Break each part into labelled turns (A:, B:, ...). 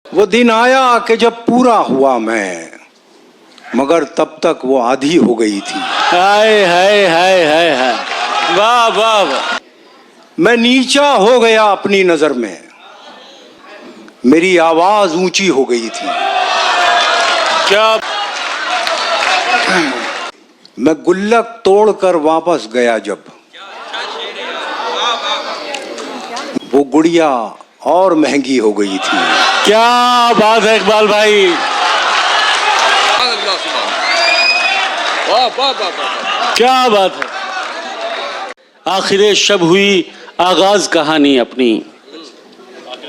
A: वो दिन आया कि जब पूरा हुआ मैं, मगर तब तक वो आधी हो गई थी।
B: हाय हाय हाय हाय हाय, वाह वाह वाह।
A: मैं नीचा हो गया अपनी नजर में, मेरी आवाज ऊंची हो गई थी।
B: क्या
A: मैं गुल्लक तोड़कर वापस गया जब, वो गुड़िया और महंगी हो गई थी।
B: क्या बात है इकबाल भाई, क्या बात है। आखिर शब हुई आगाज कहानी अपनी,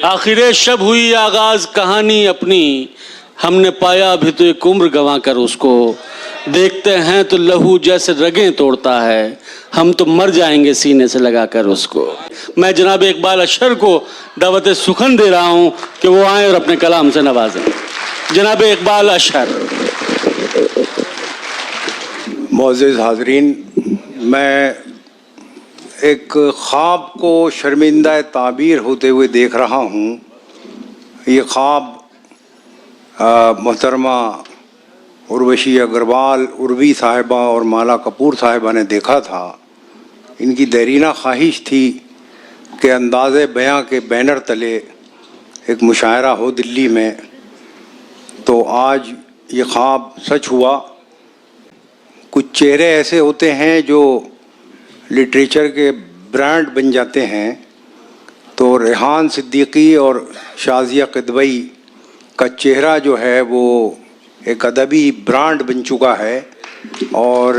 B: आखिर शब हुई आगाज कहानी अपनी, हमने पाया अभी तो एक उम्र गंवा कर उसको, देखते हैं तो लहू जैसे रगें तोड़ता है, हम तो मर जाएंगे सीने से लगाकर उसको। मैं जनाब इकबाल अशर को दावत सुखन दे रहा हूं कि वो आए और अपने कलाम से नवाजें। जनाब इकबाल अशर।
A: मोअज़्ज़िज़ हाज़रीन, मैं एक ख्वाब को शर्मिंदा ताबीर होते हुए देख रहा हूँ। ये ख्वाब मोहतरमा उर्वशी अग्रवाल, उर्वी साहिबा और माला कपूर साहिबा ने देखा था। इनकी देरीना ख्वाहिश थी कि अंदाज़े बयां के बैनर तले एक मुशायरा हो दिल्ली में, तो आज ये ख्वाब सच हुआ। कुछ चेहरे ऐसे होते हैं जो लिटरेचर के ब्रांड बन जाते हैं, तो रेहान सिद्दीकी और शाज़िया किदवई का चेहरा जो है वो एक अदबी ब्रांड बन चुका है, और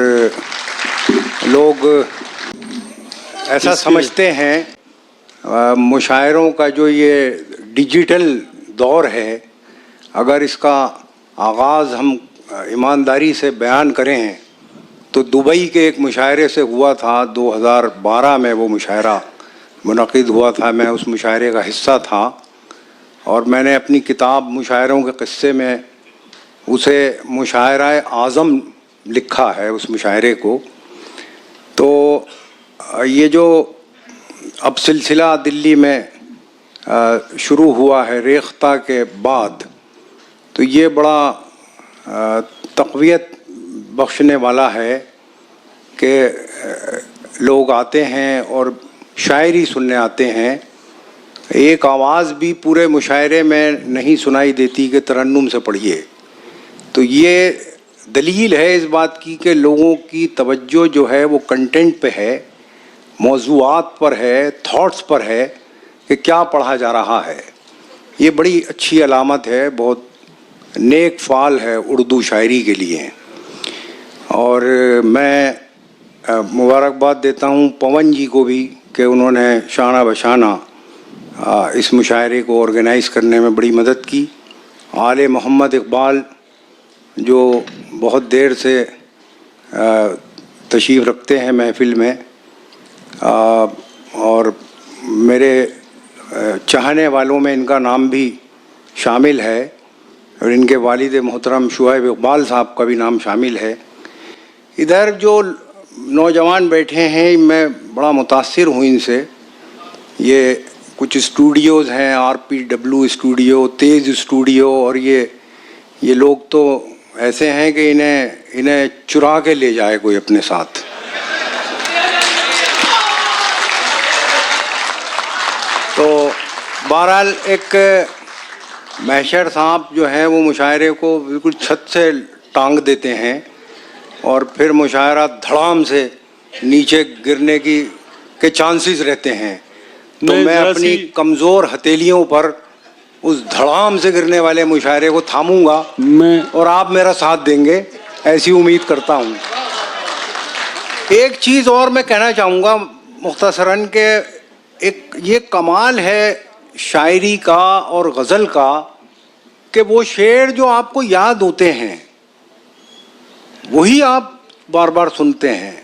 A: लोग ऐसा समझते हैं मुशायरों का जो ये डिजिटल दौर है, अगर इसका आगाज़ हम ईमानदारी से बयान करें तो दुबई के एक मुशायरे से हुआ था। 2012 में वो मुशायरा मुनक़िद हुआ था, मैं उस मुशायरे का हिस्सा था, और मैंने अपनी किताब मुशायरों के क़िस्से में उसे मुशायरा आज़म लिखा है, उस मुशायरे को। तो ये जो अब सिलसिला दिल्ली में शुरू हुआ है रेख्ता के बाद, तो ये बड़ा तक़वियत बख्शने वाला है कि लोग आते हैं और शायरी सुनने आते हैं। एक आवाज़ भी पूरे मुशायरे में नहीं सुनाई देती कि तरन्नुम से पढ़िए। तो ये दलील है इस बात की कि लोगों की तवज्जो जो है वो कंटेंट पे है, मौज़ूआत पर है, थॉट्स पर है कि क्या पढ़ा जा रहा है। ये बड़ी अच्छी अलामत है, बहुत नेक फ़ाल है उर्दू शायरी के लिए। और मैं मुबारकबाद देता हूँ पवन जी को भी कि उन्होंने शाना बशाना इस मुशायरे को ऑर्गेनाइज़ करने में बड़ी मदद की। आले मोहम्मद इकबाल जो बहुत देर से तशरीफ़ रखते हैं महफ़िल में, और मेरे चाहने वालों में इनका नाम भी शामिल है, और इनके वालिद मोहतरम शुआइब इकबाल साहब का भी नाम शामिल है। इधर जो नौजवान बैठे हैं, मैं बड़ा मुतासिर हूँ इनसे। ये कुछ स्टूडियोज़ हैं, RPW स्टूडियो, तेज़ स्टूडियो, और ये लोग तो ऐसे हैं कि इन्हें चुरा के ले जाए कोई अपने साथ। तो बहरहाल एक महशर साहब जो हैं वो मुशायरे को बिल्कुल छत से टांग देते हैं, और फिर मुशायरा धड़ाम से नीचे गिरने के चांसेस रहते हैं। तो मैं अपनी कमज़ोर हथेलियों पर उस धड़ाम से गिरने वाले मुशायरे को थामूंगा, और आप मेरा साथ देंगे, ऐसी उम्मीद करता हूँ। एक चीज़ और मैं कहना चाहूँगा मुख्तसरन के, एक ये कमाल है शायरी का और गज़ल का कि वो शेर जो आपको याद होते हैं वही आप बार बार सुनते हैं,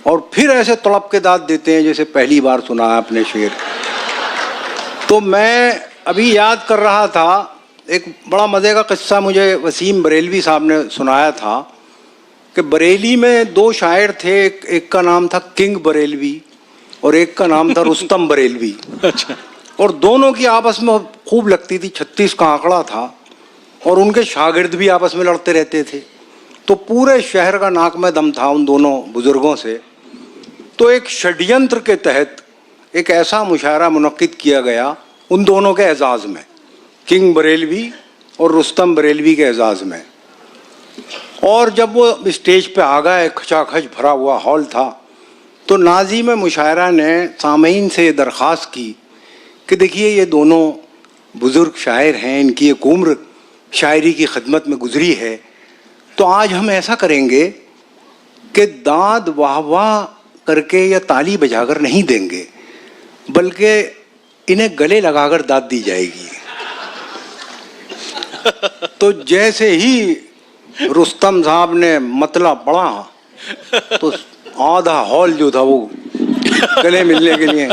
A: और फिर ऐसे तड़प के दाद देते हैं जैसे पहली बार सुना है अपने शेर। तो मैं अभी याद कर रहा था, एक बड़ा मज़े का किस्सा मुझे वसीम बरेलवी साहब ने सुनाया था कि बरेली में दो शायर थे, एक का नाम था किंग बरेलवी और एक का नाम था रुस्तम बरेलवी।
B: अच्छा।
A: और दोनों की आपस में खूब लगती थी। 36 का आंकड़ा था और उनके शागिर्द भी आपस में लड़ते रहते थे। तो पूरे शहर का नाक में दम था उन दोनों बुजुर्गों से। तो एक षड्यंत्र के तहत एक ऐसा मुशायरा मुनक्किद किया गया उन दोनों के एजाज़ में, किंग बरेलवी और रुस्तम बरेलवी के एजाज़ में। और जब वो स्टेज पे आ गए, खचाखच भरा हुआ हॉल था, तो नाज़िम मुशायरा ने सामीन से दरख्वास्त की कि देखिए ये दोनों बुज़ुर्ग शायर हैं, इनकी एक उम्र शायरी की खिदमत में गुजरी है, तो आज हम ऐसा करेंगे कि दाद वाह वाह करके या ताली बजाकर नहीं देंगे, बल्कि इन्हें गले लगाकर दाद दी जाएगी। तो जैसे ही रुस्तम साहब ने मतला पढ़ा तो आधा हॉल जो था वो गले मिलने के लिए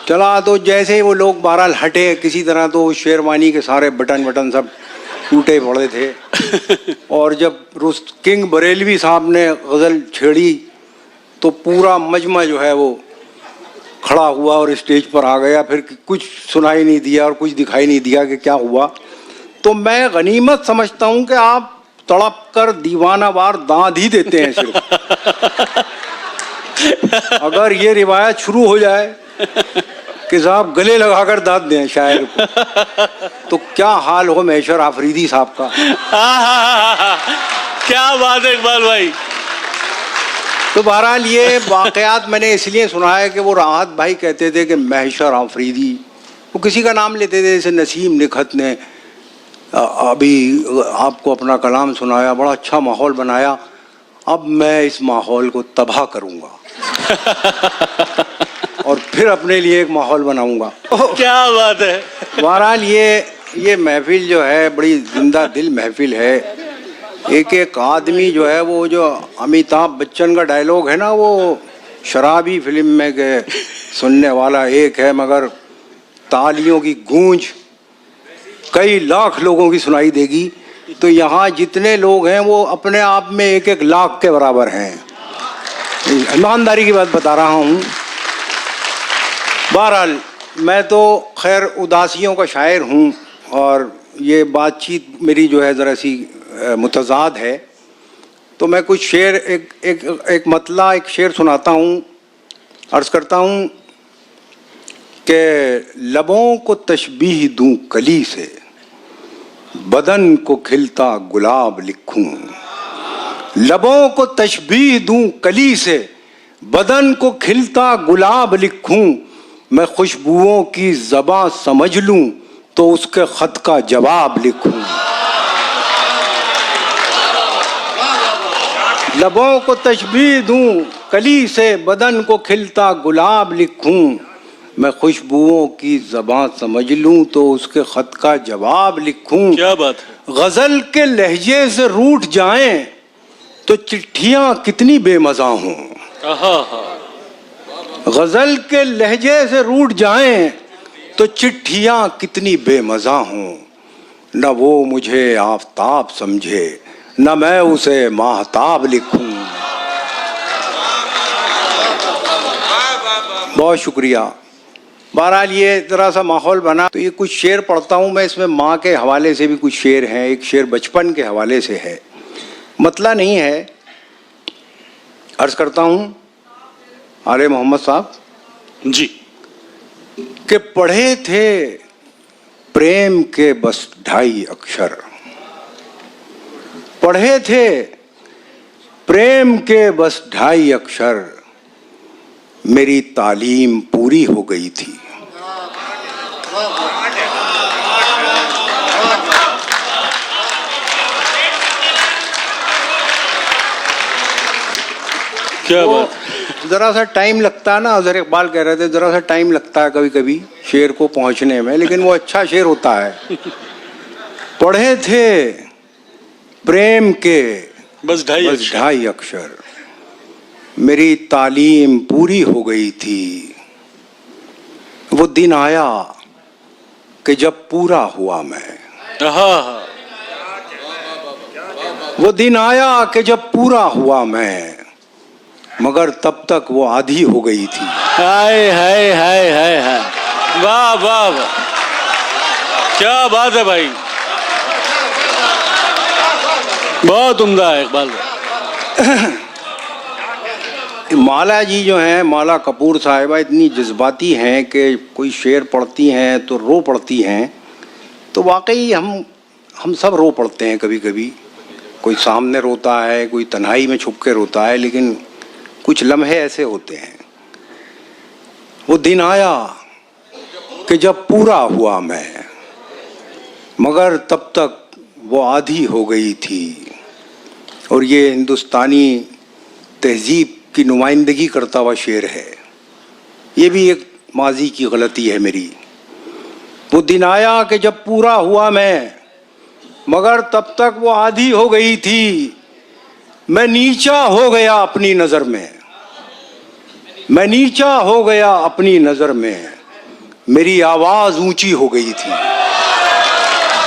A: चला। तो जैसे ही वो लोग बहरहाल हटे किसी तरह, तो शेरवानी के सारे बटन सब टूटे पड़े थे। और जब किंग बरेलवी साहब ने गज़ल छेड़ी तो पूरा मजमा जो है वो खड़ा हुआ और स्टेज पर आ गया। फिर कुछ सुनाई नहीं दिया और कुछ दिखाई नहीं दिया कि क्या हुआ। तो मैं गनीमत समझता हूँ कि आप तड़प कर दीवानावार दाद ही देते हैं सिर्फ। अगर ये रिवायत शुरू हो जाए कि साहब गले लगाकर दाद दें शायर को, तो क्या हाल हो मैशर आफरीदी साहब का।
B: क्या बात है इकबाल भाई।
A: तो बहरहाल ये वाक़यात मैंने इसलिए सुना है कि वो राहत भाई कहते थे कि महशर आफरीदी, वो किसी का नाम लेते थे। जैसे नसीम निखत ने अभी आपको अपना कलाम सुनाया, बड़ा अच्छा माहौल बनाया, अब मैं इस माहौल को तबाह करूँगा और फिर अपने लिए एक माहौल बनाऊँगा।
B: क्या बात है।
A: बहरहाल ये महफिल जो है बड़ी जिंदा दिल महफिल है। एक एक आदमी जो है, वो जो अमिताभ बच्चन का डायलॉग है ना, वो शराबी फिल्म में के सुनने वाला एक है मगर तालियों की गूंज कई लाख लोगों की सुनाई देगी। तो यहाँ जितने लोग हैं वो अपने आप में एक एक लाख के बराबर हैं। ईमानदारी की बात बता रहा हूँ। बहरहाल मैं तो खैर उदासियों का शायर हूँ और ये बातचीत मेरी जो है ज़रा सी मुतज़ाद है। तो मैं कुछ शेर एक मतला एक शेर सुनाता हूँ। अर्ज़ करता हूँ कि लबों को तशबीह दूँ कली से, बदन को खिलता गुलाब लिखूं। लबों को तशबीह दूँ कली से, बदन को खिलता गुलाब लिखूं। मैं खुशबुओं की ज़बां समझ लूँ तो उसके ख़त का जवाब लिखूं। लबों को तशबीह दूँ कली से, बदन को खिलता गुलाब लिखूं। मैं खुशबुओं की ज़बां समझ लूँ तो उसके ख़त का जवाब लिखूं।
B: क्या बात है।
A: गज़ल के लहजे से रूठ जाएं तो चिट्ठियाँ कितनी बेमज़ा हों। गज़ल के लहजे से रूठ जाएं तो चिट्ठियाँ कितनी बेमज़ा हों। न वो मुझे आफ़ताब समझे, न मैं उसे माहताब लिखूं। बहुत शुक्रिया। बहरहाल ये ज़रा सा माहौल बना तो ये कुछ शेर पढ़ता हूँ मैं। इसमें माँ के हवाले से भी कुछ शेर हैं, एक शेर बचपन के हवाले से है, मतला नहीं है। अर्ज़ करता हूँ आले मोहम्मद साहब
B: जी
A: कि पढ़े थे प्रेम के बस 2.5 अक्षर, पढ़े थे प्रेम के बस 2.5 अक्षर, मेरी तालीम पूरी हो गई थी।
B: क्या बात।
A: ज़रा सा टाइम लगता है ना, हज़रत इकबाल कह रहे थे ज़रा सा टाइम लगता है कभी कभी शेर को पहुंचने में, लेकिन वो अच्छा शेर होता है। पढ़े थे प्रेम के
B: बस 2.5
A: अक्षर, मेरी तालीम पूरी हो गई थी। वो दिन आया कि जब पूरा हुआ मैं, वो दिन आया कि जब पूरा हुआ मैं, मगर तब तक वो आधी हो गई थी।
B: हाय हाय हाय हाय हाय। वाह वाह वाह, क्या बात है भाई, बहुत उम्दा है इकबाल भाई।
A: माला जी जो हैं, माला कपूर साहिबा इतनी जज्बाती हैं कि कोई शेर पढ़ती हैं तो रो पड़ती हैं। तो वाकई हम सब रो पड़ते हैं कभी कभी। कोई सामने रोता है, कोई तन्हाई में छुप के रोता है, लेकिन कुछ लम्हे ऐसे होते हैं। वो दिन आया कि जब पूरा हुआ मैं, मगर तब तक वो आधी हो गई थी। और ये हिंदुस्तानी तहजीब की नुमाइंदगी करता हुआ शेर है। ये भी एक माजी की गलती है मेरी। वो दिन आया कि जब पूरा हुआ मैं, मगर तब तक वो आधी हो गई थी। मैं नीचा हो गया अपनी नज़र में, मैं नीचा हो गया अपनी नज़र में, मेरी आवाज़ ऊंची हो गई थी।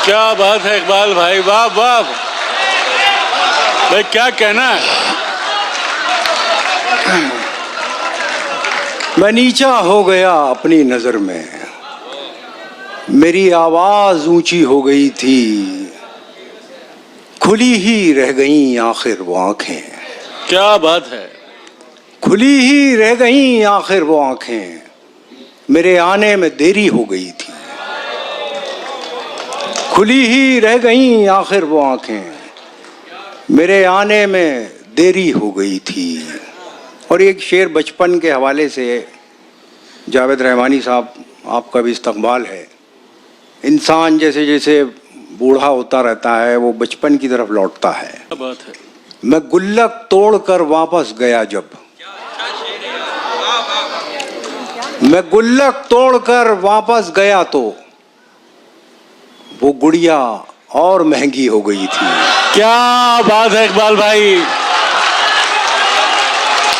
B: क्या बात है इकबाल भाई, वाह वाह भाई, क्या कहना है।
A: मैं नीचा हो गया अपनी नज़र में, मेरी आवाज़ ऊंची हो गई थी। खुली ही रह गईं आखिर वो आंखें।
B: क्या बात है।
A: खुली ही रह गईं आखिर वो आंखें, मेरे आने में देरी हो गई थी। खुली ही रह गईं आखिर वो आंखें, मेरे आने में देरी हो गई थी। और एक शेर बचपन के हवाले से, जावेद रहमानी साहब आपका भी इस्तकबाल है। इंसान जैसे जैसे बूढ़ा होता रहता है, वो बचपन की तरफ लौटता है।
B: क्या बात है।
A: मैं गुल्लक तोड़कर वापस गया जब, मैं गुल्लक तोड़कर वापस गया तो वो गुड़िया और महंगी हो गई थी।
B: क्या बात है इकबाल भाई,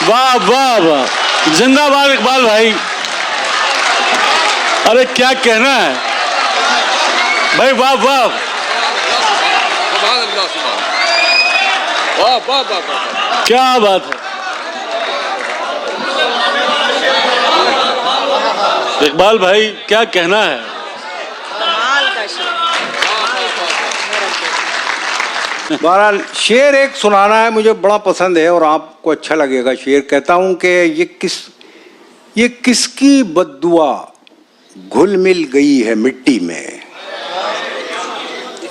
B: वाह वाह वाह, जिंदाबाद इकबाल भाई। अरे क्या कहना है भाई, वाह वाह,
C: वाह वाह वाह,
B: क्या बात है इकबाल भाई, क्या कहना है।
A: बहरहाल शेर एक सुनाना है, मुझे बड़ा पसंद है और आपको अच्छा लगेगा। शेर कहता हूं कि ये किसकी बद्दुआ घुल मिल गई है मिट्टी में।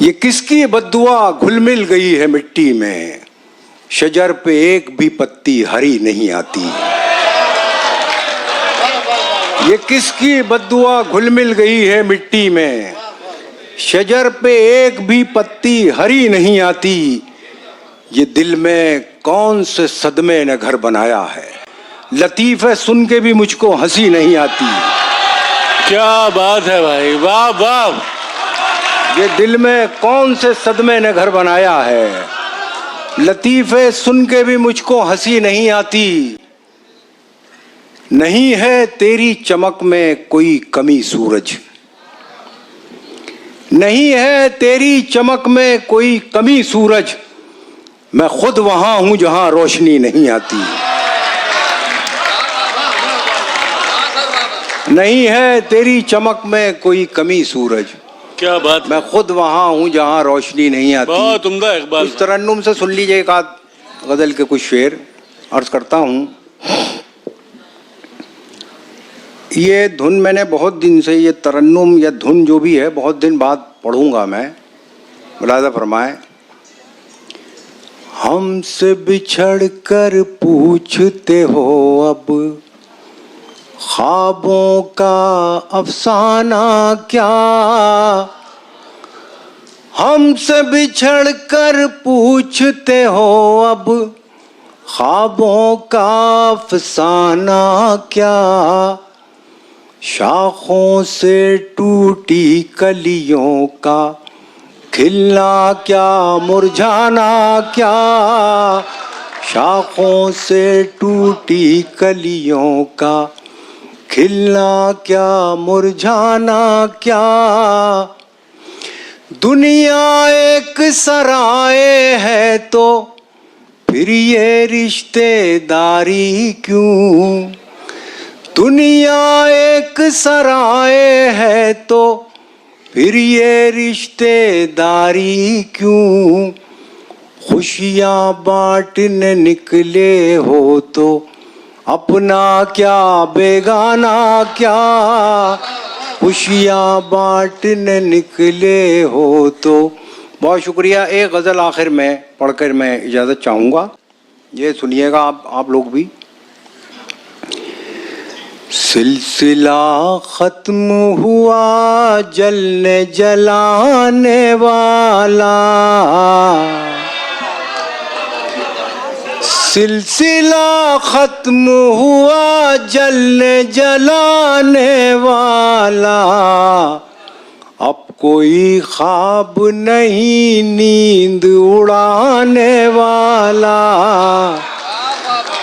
A: ये किसकी बद्दुआ घुल मिल गई है मिट्टी में, शजर पे एक भी पत्ती हरी नहीं आती। ये किसकी बद्दुआ घुल मिल गई है मिट्टी में, शजर पे एक भी पत्ती हरी नहीं आती। ये दिल में कौन से सदमे ने घर बनाया है, लतीफ़े सुन के भी मुझको हंसी नहीं आती।
B: क्या बात है भाई, वाह वाह।
A: ये दिल में कौन से सदमे ने घर बनाया है, लतीफ़े सुन के भी मुझको हंसी नहीं आती। नहीं है तेरी चमक में कोई कमी सूरज, नहीं है तेरी चमक में कोई कमी सूरज, मैं खुद वहां हूं जहां रोशनी नहीं आती। नहीं है तेरी चमक में कोई कमी सूरज,
B: क्या बात,
A: मैं खुद वहां हूं जहां रोशनी नहीं आती।
B: बहुत उम्दा इकबाल।
A: इस तरन्नुम से सुन लीजिए एक आध गजल के कुछ शेर अर्ज करता हूं। ये धुन मैंने बहुत दिन से, ये तरन्नुम या धुन जो भी है, बहुत दिन बाद पढ़ूंगा मैं, मुलाज़ा फरमाए। हमसे बिछड़ कर पूछते हो अब ख्वाबों का अफसाना क्या, हमसे बिछड़ कर पूछते हो अब ख्वाबों का अफसाना क्या। शाखों से टूटी कलियों का खिलना क्या मुरझाना क्या, शाखों से टूटी कलियों का खिलना क्या मुरझाना क्या। दुनिया एक सराय है तो फिर ये रिश्तेदारी क्यों, दुनिया एक सराय है तो फिर ये रिश्तेदारी क्यों, खुशियाँ बांटने निकले हो तो अपना क्या बेगाना क्या, खुशियाँ बांटने निकले हो तो। बहुत शुक्रिया। एक गज़ल आखिर में पढ़कर मैं इजाज़त चाहूँगा, ये सुनिएगा आप लोग भी। सिलसिला खत्म हुआ जलने जलाने वाला, सिलसिला खत्म हुआ जलने जलाने वाला, अब कोई ख्वाब नहीं नींद उड़ाने वाला,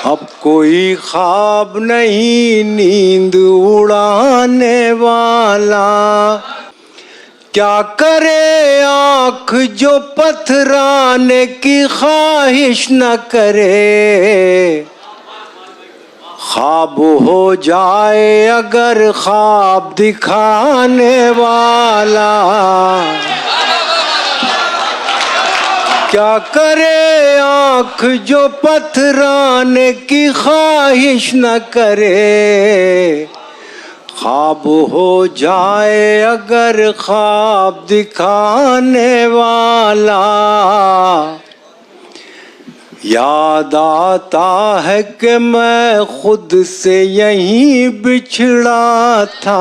A: अब कोई ख्वाब नहीं नींद उड़ाने वाला। क्या करे आँख जो पथराने की ख्वाहिश न करे, ख्वाब हो जाए अगर ख्वाब दिखाने वाला। क्या करे आँख जो पथराने की ख्वाहिश न करे, ख्वाब हो जाए अगर ख्वाब दिखाने वाला। याद आता है कि मैं खुद से यहीं बिछड़ा था।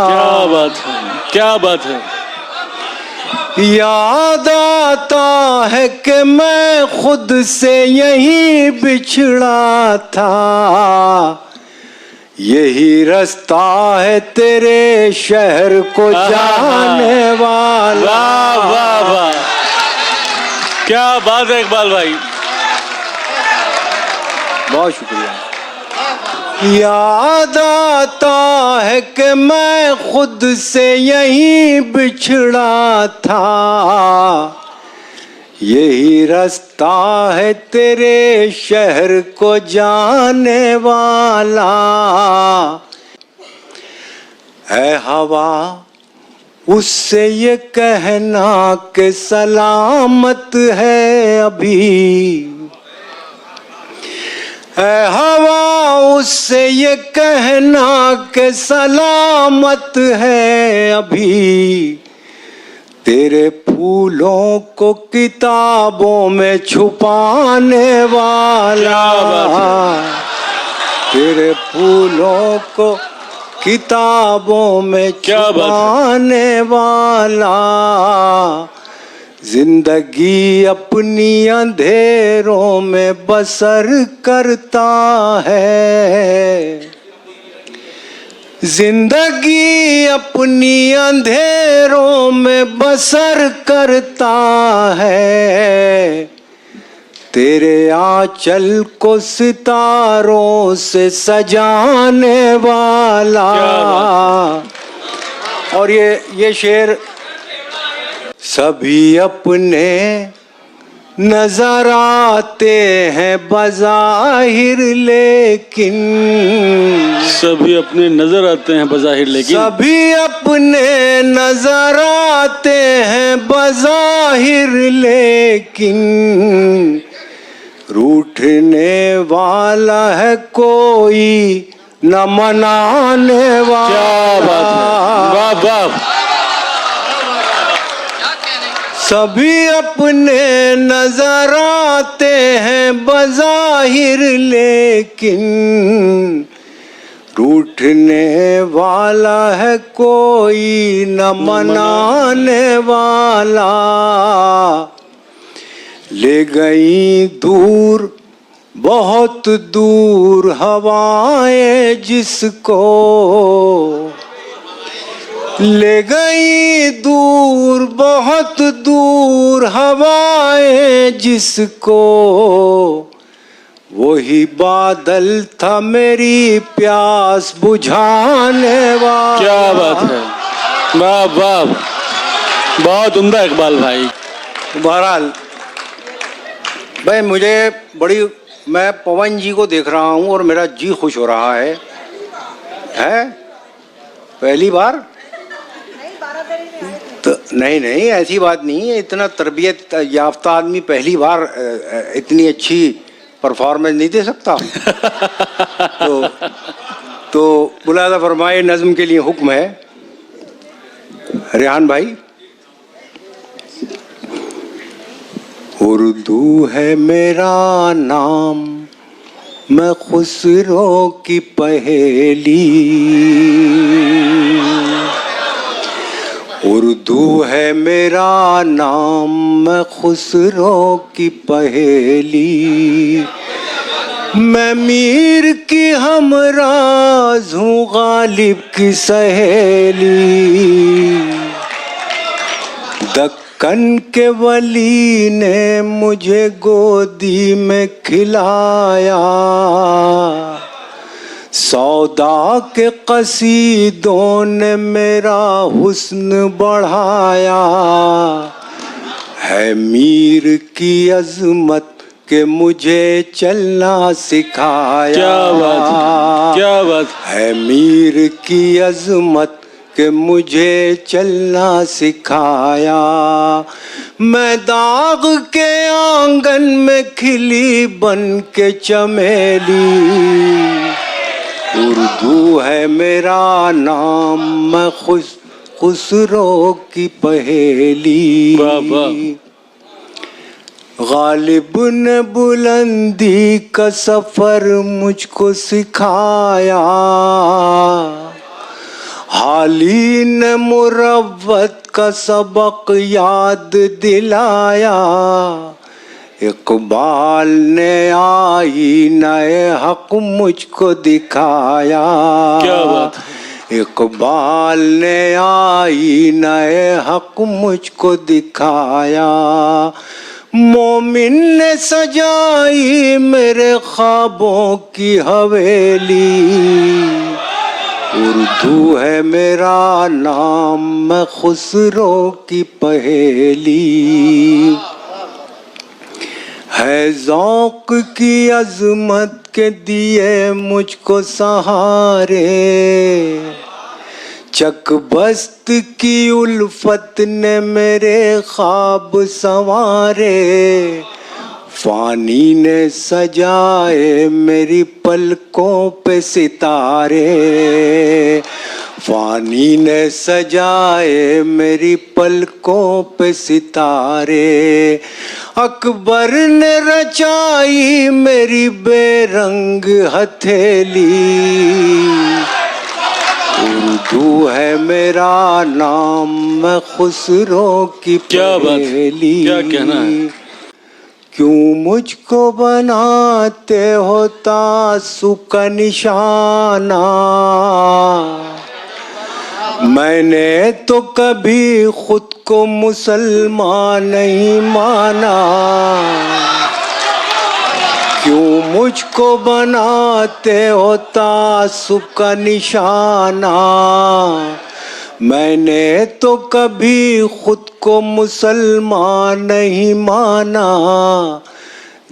B: क्या बात है, क्या बात है।
A: याद आता है कि मैं खुद से यहीं बिछड़ा था, यही रास्ता है तेरे शहर को जाने वाला।
B: वाह वाह वाह, क्या बात है इकबाल भाई,
A: बहुत शुक्रिया। याद आता है कि मैं खुद से यहीं बिछड़ा था, यही रास्ता है तेरे शहर को जाने वाला। है हवा उससे ये कहना कि सलामत है अभी, है हवा उससे ये कहना कि सलामत है अभी, तेरे फूलों को किताबों में छुपाने वाला, तेरे फूलों को किताबों में छुपाने वाला। जिंदगी अपनी अंधेरों में बसर करता है, जिंदगी अपनी अंधेरों में बसर करता है, तेरे आंचल को सितारों से सजाने वाला। और ये शेर सभी अपने नजर आते हैं बज़ाहिर लेकिन,
B: सभी अपने नजर आते हैं बज़ाहिर लेकिन,
A: सभी अपने नजर आते हैं बज़ाहिर लेकिन, रूठने वाला है कोई न मनाने वाला।
B: क्या बात है, वाह वाह।
A: सभी अपने नजर आते हैं बज़ाहिर लेकिन, रूठने वाला है कोई न मनाने वाला। ले गई दूर बहुत दूर हवाएं जिसको, ले गई दूर बहुत दूर हवाएं जिसको, वही बादल था मेरी प्यास बुझाने वाला।
B: क्या बात है, वाह वाह, बहुत उम्दा इकबाल भाई।
A: बहरहाल भाई मुझे मैं पवन जी को देख रहा हूँ और मेरा जी खुश हो रहा है है पहली बार तो नहीं नहीं ऐसी बात नहीं है। इतना तरबियत याफ्ता आदमी पहली बार इतनी अच्छी परफॉर्मेंस नहीं दे सकता। तो मुलाजा फरमाए, नज़्म के लिए हुक्म है। रेहान भाई, उर्दू है मेरा नाम, मैं खुसरो की पहेली। उर्दू है मेरा नाम, मैं खुसरो की पहेली। मैं मीर की हमराज हूँ, गालिब की सहेली। दक्कन के वली ने मुझे गोदी में खिलाया, सौदा के कसीदों ने मेरा हुस्न बढ़ाया। है मीर की अजमत के मुझे चलना सिखाया।
B: क्या बात है, क्या बात
A: है मीर की अजमत के मुझे चलना सिखाया। मैं दाग के आंगन में खिली बन के चमेली। उर्दू है मेरा नाम, मैं खुसरो की पहेली।
B: वाह वाह।
A: गालिब ने बुलंदी का सफर मुझको सिखाया, हाली ने मुरव्वत का सबक याद दिलाया। इकबाल ने आईने हक मुझको दिखाया।
B: क्या बात है।
A: इकबाल ने आईने हक मुझको दिखाया। मोमिन ने सजाई मेरे ख्वाबों की हवेली। उर्दू है मेरा नाम, मैं खुसरो की पहेली। है ज़ौक़ की अज़मत के दिए मुझको सहारे, चकबस्त की उल्फत ने मेरे ख्वाब संवारे। फानी ने सजाए मेरी पलकों पे सितारे, फानी ने सजाए मेरी पलकों पे सितारे। अकबर ने रचाई मेरी बेरंग हथेली। उर्दू है मेरा नाम, मैं खुसरो की
B: क्या बात,
A: पहेली।
B: क्या कहना है।
A: क्यों मुझको बनाते हो तासुब का निशाना। मैंने तो कभी खुद को मुसलमान नहीं माना। क्यों मुझको बनाते हो तासुब का निशाना। मैंने तो कभी खुद को मुसलमान नहीं माना।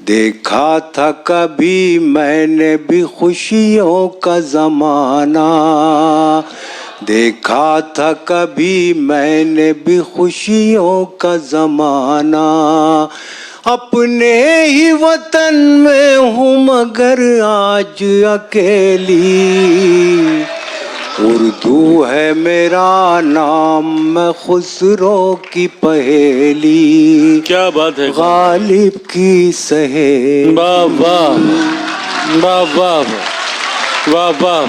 A: देखा था कभी मैंने भी खुशियों का ज़माना। देखा था कभी मैंने भी खुशियों का ज़माना। अपने ही वतन में हूँ मगर आज अकेली। उर्दू है मेरा नाम, मैं खुसरो की पहेली।
B: क्या बात है।
A: गालिब की सहेली।
B: वाह वाह वाह वाह वाह वाह वाह।